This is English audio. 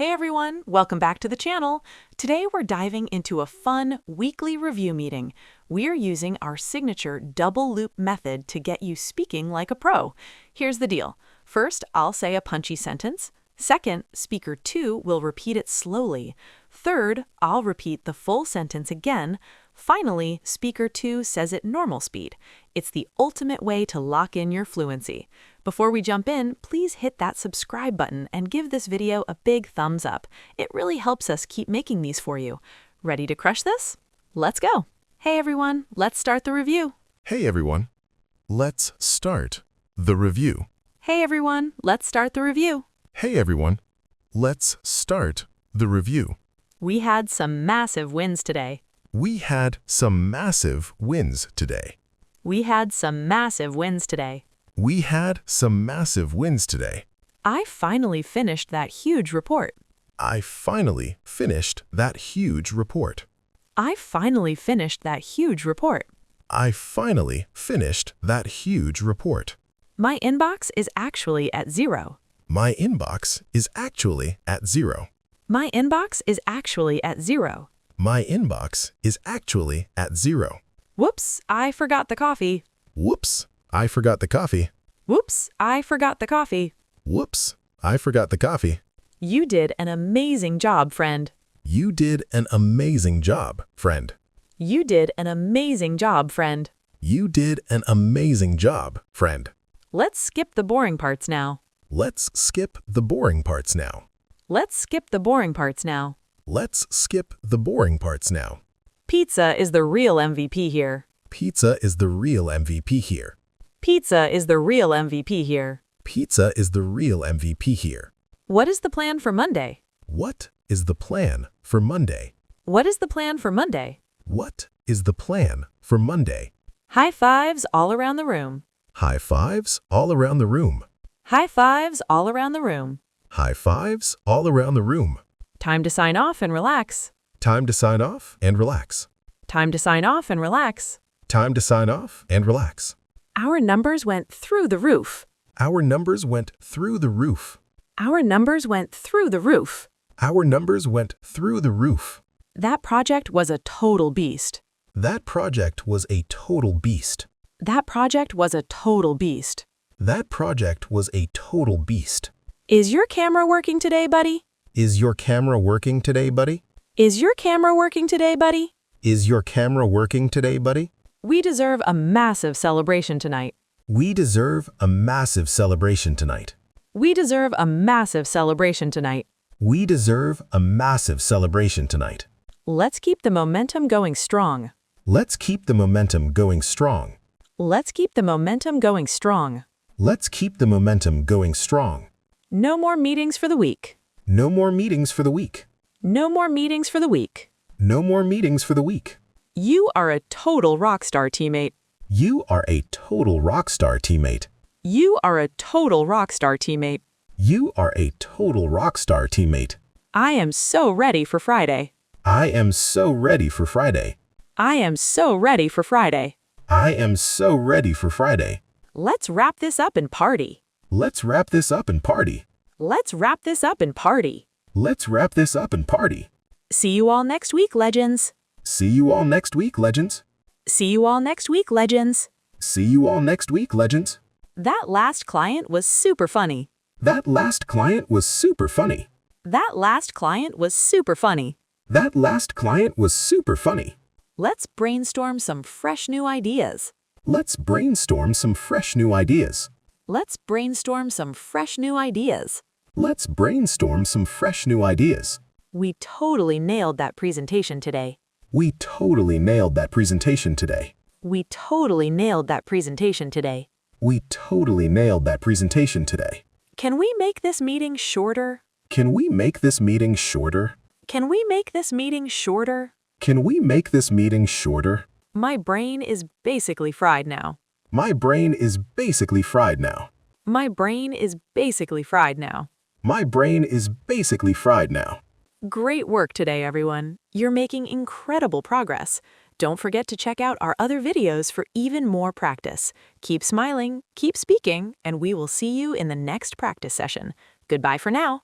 Hey everyone, welcome back to the channel. Today we're diving into a fun weekly review meeting. We're using our signature double loop method to get you speaking like a pro. Here's the deal. First, I'll say a punchy sentence. Second, speaker 2 will repeat it slowly. Third, I'll repeat the full sentence again. Finally, speaker 2 says it normal speed. It's the ultimate way to lock in your fluency. Before we jump in, please hit that subscribe button and give this video a big thumbs up. It really helps us keep making these for you. Ready to crush this? Let's go. Hey everyone, let's start the review. Hey everyone, let's start the review. Hey everyone, let's start the review. Hey everyone, let's start the review. We had some massive wins today. We had some massive wins today. We had some massive wins today. We had some massive wins today. I finally finished that huge report. I finally finished that huge report. I finally finished that huge report. I finally finished that huge report. My inbox is actually at 0. My inbox is actually at 0. My inbox is actually at 0. My inbox is actually at 0. Whoops, I forgot the coffee. Whoops, I forgot the coffee. Whoops, I forgot the coffee. Whoops, I forgot the coffee. You did an amazing job, friend. You did an amazing job, friend. You did an amazing job, friend. You did an amazing job, friend. Let's skip the boring parts now. Let's skip the boring parts now. Let's skip the boring parts now. Let's skip the boring parts now. Pizza is the real MVP here. Pizza is the real MVP here. Pizza is the real MVP here. Pizza is the real MVP here. What is the plan for Monday? What is the plan for Monday? What is the plan for Monday? What is the plan for Monday? High fives all around the room. High fives all around the room. High fives all around the room. High fives all around the room. Time to sign off and relax. Time to sign off and relax. Time to sign off and relax. Time to sign off and relax. Our numbers went through the roof. Our numbers went through the roof. Our numbers went through the roof. Our numbers went through the roof. That project was a total beast. That project was a total beast. That project was a total beast. That project was a total beast. Is your camera working today, buddy? Is your camera working today, buddy? Is your camera working today, buddy? Is your camera working today, buddy? We deserve a massive celebration tonight. We deserve a massive celebration tonight. We deserve a massive celebration tonight. We deserve a massive celebration tonight. Let's keep the momentum going strong. Let's keep the momentum going strong. Let's keep the momentum going strong. Let's keep the momentum going strong. No more meetings for the week. No more meetings for the week. No more meetings for the week. No more meetings for the week. You are a total rock star teammate. You are a total rock star teammate. You are a total rock star teammate. You are a total rock star teammate. I am so ready for Friday. I am so ready for Friday. I am so ready for Friday. I am so ready for Friday. Let's wrap this up and party. Let's wrap this up and party. Let's wrap this up and party. Let's wrap this up and party. See you all next week, legends. See you all next week, legends. See you all next week, legends. See you all next week, legends. That last client was super funny. That last client was super funny. That last client was super funny. That last client was super funny. Let's brainstorm some fresh new ideas. Let's brainstorm some fresh new ideas. Let's brainstorm some fresh new ideas. Let's brainstorm some fresh new ideas. We totally nailed that presentation today. We totally nailed that presentation today. We totally nailed that presentation today. We totally nailed that presentation today. Can we make this meeting shorter? Can we make this meeting shorter? Can we make this meeting shorter? Can we make this meeting shorter? My brain is basically fried now. My brain is basically fried now. My brain is basically fried now. My brain is basically fried now. Great work today, everyone. You're making incredible progress. Don't forget to check out our other videos for even more practice. Keep smiling, keep speaking, and we will see you in the next practice session. Goodbye for now.